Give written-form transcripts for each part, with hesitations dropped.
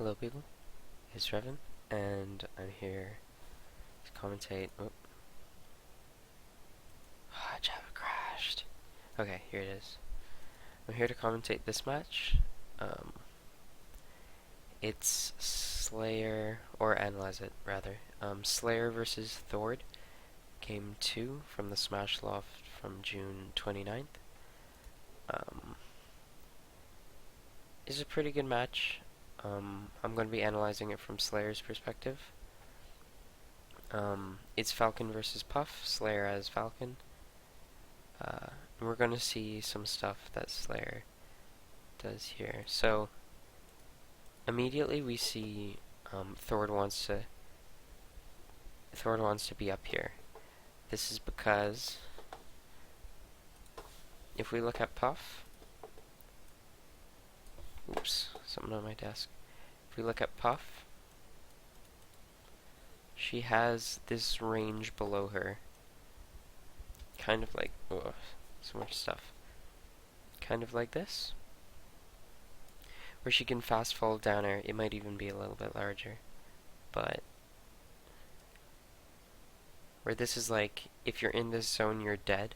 Hello people, it's Revan, and I'm here to commentate. Oh, Java crashed. Okay, here it is. I'm here to commentate this match. Um, it's Slayer, or analyze it rather. Slayer versus Thord, Game 2 from the Smash Loft from June 29th. Um, it's a pretty good match. I'm going to be analyzing it from Slayer's perspective. It's Falcon versus Puff, Slayer as Falcon. We're going to see some stuff that Slayer does here. So, immediately we see Thord wants to be up here. This is because if we look at Puff, oops, something on my desk. If we look at Puff, she has this range below her, kind of like, oh, so much stuff, kind of like this, where she can fast fall down air. It might even be a little bit larger, but where this is like, if you're in this zone, you're dead,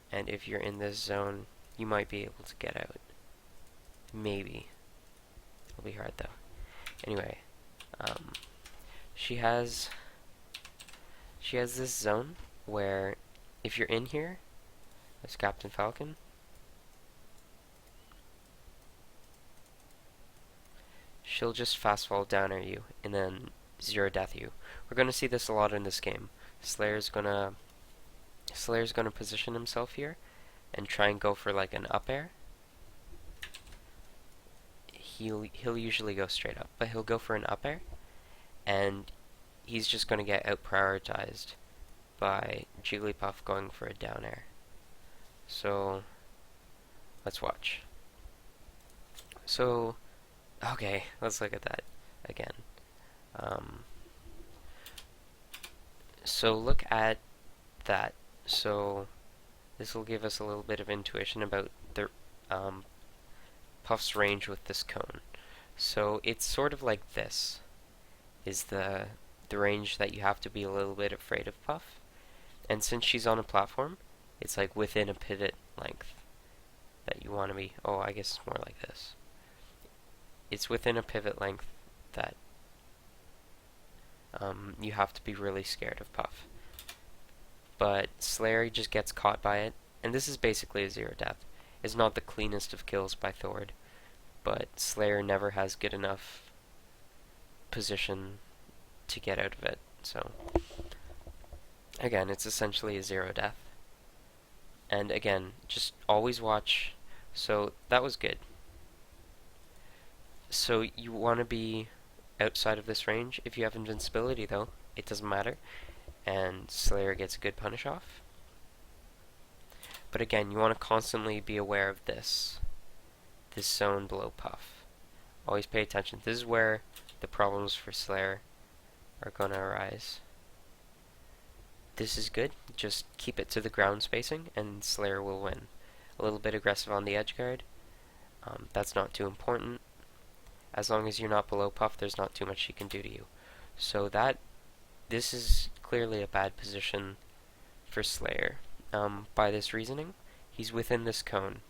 and if you're in this zone, you might be able to get out. Maybe. It'll be hard though. Anyway, she has this zone where if you're in here as Captain Falcon, she'll just fast fall down at you and then zero death you. We're gonna see this a lot in this game. Slayer's gonna position himself here and try and go for like an up air. He'll usually go straight up, but he'll go for an up air, and he's just gonna get out prioritized by Jigglypuff going for a down air. So let's watch. So okay, let's look at that again. So look at that. So this will give us a little bit of intuition about the Puff's range with this cone. So it's sort of like this is the range that you have to be a little bit afraid of Puff. And since she's on a platform, it's like within a pivot length that you want to be. Oh, I guess it's more like this. It's within a pivot length that you have to be really scared of Puff. But Slayer just gets caught by it, and this is basically a zero death. It's not the cleanest of kills by Thord, but Slayer never has good enough position to get out of it. So again, it's essentially a zero death. And again, just always watch. So that was good. So you want to be outside of this range. If you have invincibility though, it doesn't matter, and Slayer gets a good punish off. But again, you want to constantly be aware of this zone below Puff. Always pay attention. This is where the problems for Slayer are going to arise. This is good. Just keep it to the ground spacing, and Slayer will win. A little bit aggressive on the edge guard. That's not too important. As long as you're not below Puff, there's not too much she can do to you. So this is clearly a bad position for Slayer. By this reasoning, he's within this cone.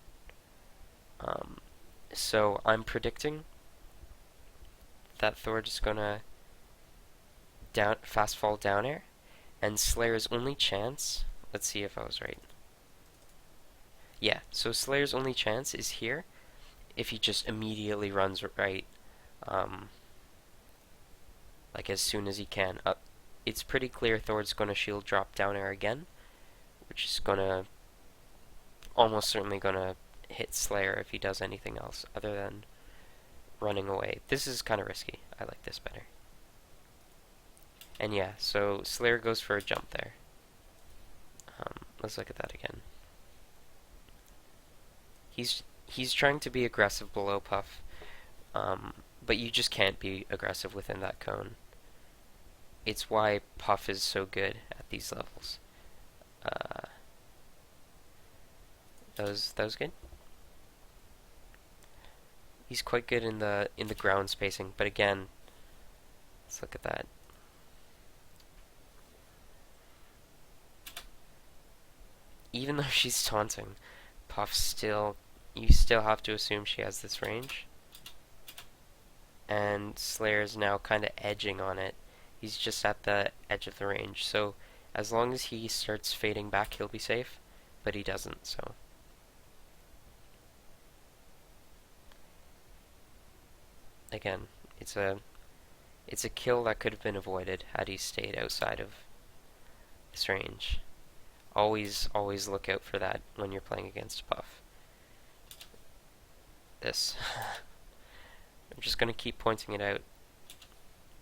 So I'm predicting that Thord is gonna fast fall down air, and Slayer's only chance. Let's see if I was right. Yeah, so Slayer's only chance is here if he just immediately runs right, like as soon as he can. It's pretty clear Thord's gonna shield drop down air again, which is almost certainly gonna hit Slayer if he does anything else other than running away. This is kind of risky. I like this better. And yeah, so Slayer goes for a jump there. Let's look at that again. He's trying to be aggressive below Puff, but you just can't be aggressive within that cone. It's why Puff is so good at these levels. That was good. He's quite good in the ground spacing, but again, let's look at that. Even though she's taunting, Puff still, you still have to assume she has this range. And Slayer's now kind of edging on it. He's just at the edge of the range, so as long as he starts fading back, he'll be safe, but he doesn't, so. Again, it's a kill that could have been avoided had he stayed outside of this range. Always look out for that when you're playing against Puff. This. I'm just going to keep pointing it out.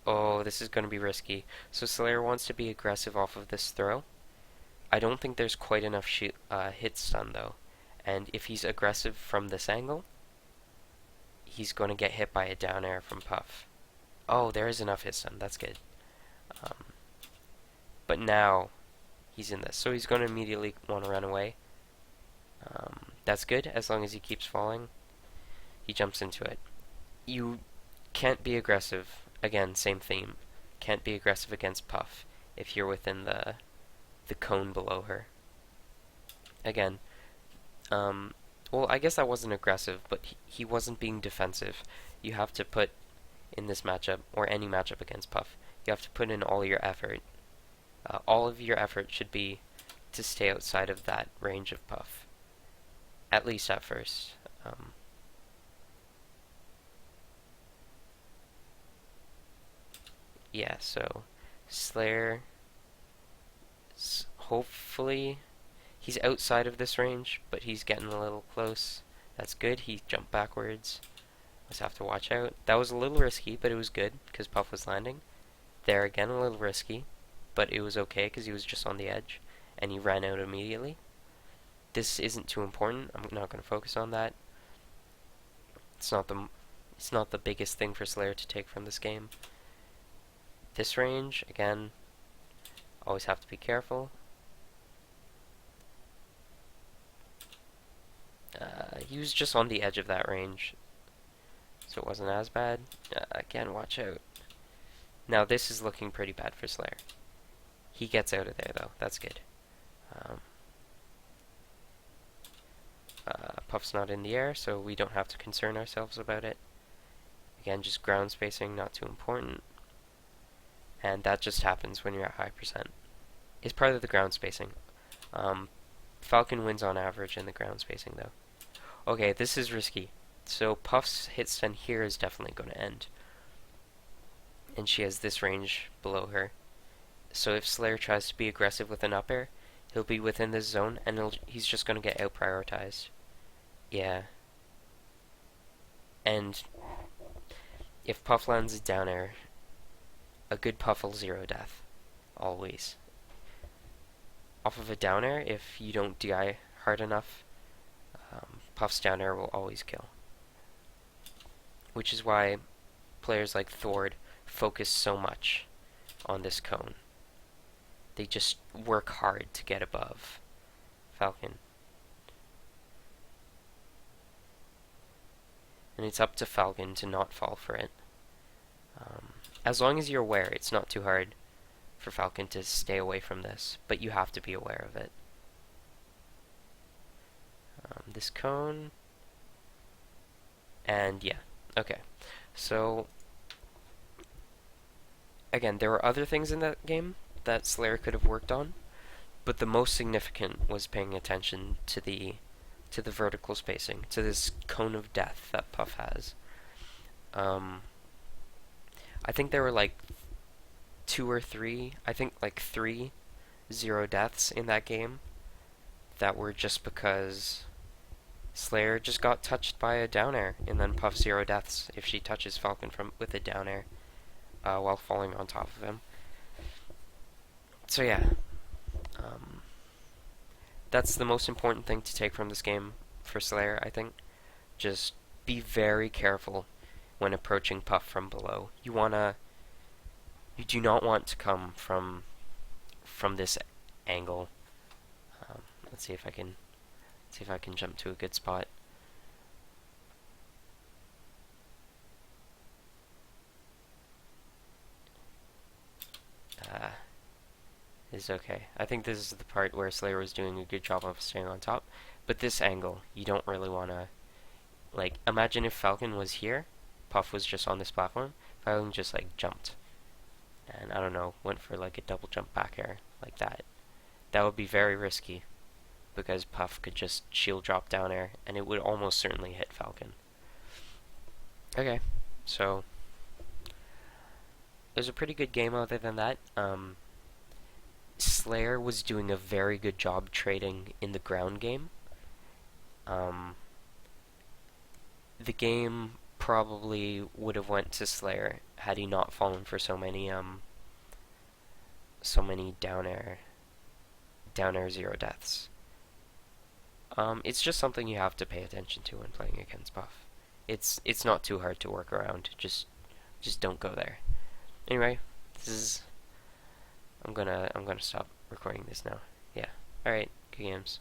Oh, this is going to be risky. So Slayer wants to be aggressive off of this throw. I don't think there's quite enough hit stun though. And if he's aggressive from this angle, he's going to get hit by a down air from Puff. Oh, there is enough hit stun. That's good. But now he's in this. So he's going to immediately want to run away. That's good as long as he keeps falling. He jumps into it. You can't be aggressive. Again, same theme. Can't be aggressive against Puff if you're within the cone below her. Again, well, I guess that wasn't aggressive, but he wasn't being defensive. You have to put in this matchup, or any matchup against Puff, you have to put in all your effort. All of your effort should be to stay outside of that range of Puff. At least at first. Yeah, so Slayer, hopefully, he's outside of this range, but he's getting a little close. That's good. He jumped backwards. Let's have to watch out. That was a little risky, but it was good because Puff was landing. There again, a little risky, but it was okay because he was just on the edge, and he ran out immediately. This isn't too important. I'm not going to focus on that. It's not the biggest thing for Slayer to take from this game. This range, again, always have to be careful. He was just on the edge of that range, so it wasn't as bad. Again, watch out. Now this is looking pretty bad for Slayer. He gets out of there though, that's good. Puff's not in the air, so we don't have to concern ourselves about it. Again, just ground spacing, not too important. And that just happens when you're at high percent. It's part of the ground spacing. Falcon wins on average in the ground spacing though. Okay, this is risky. So Puff's hit stun here is definitely going to end. And she has this range below her. So if Slayer tries to be aggressive with an up air, he'll be within this zone and he's just going to get out prioritized. Yeah. And if Puff lands a down air, a good Puff will zero death. Always. Off of a down air, if you don't DI hard enough, Puff's down air will always kill. Which is why players like Thord focus so much on this cone. They just work hard to get above Falcon. And it's up to Falcon to not fall for it. As long as you're aware, it's not too hard for Falcon to stay away from this, but you have to be aware of it. This cone, and yeah, okay. So, again, there were other things in that game that Slayer could have worked on, but the most significant was paying attention to the vertical spacing, to this cone of death that Puff has. I think there were like 2 or 3, I think like 3 zero deaths in that game that were just because Slayer just got touched by a down air, and then Puff zero deaths if she touches Falcon with a down air while falling on top of him. So yeah, that's the most important thing to take from this game for Slayer, I think. Just be very careful when approaching Puff from below. You do not want to come from this angle. Let's see if I can jump to a good spot. is okay. I think this is the part where Slayer was doing a good job of staying on top. But this angle, you don't really want to... Like, imagine if Falcon was here, Puff was just on this platform, Falcon just, like, jumped. And, I don't know, went for, like, a double jump back air, like that. That would be very risky, because Puff could just shield drop down air, and it would almost certainly hit Falcon. Okay, so... It was a pretty good game other than that. Slayer was doing a very good job trading in the ground game. Um, the game probably would have went to Slayer had he not fallen for so many down air zero deaths. It's just something you have to pay attention to when playing against Puff. It's not too hard to work around. Just don't go there. Anyway, this is I'm gonna stop recording this now. Yeah. Alright, good games.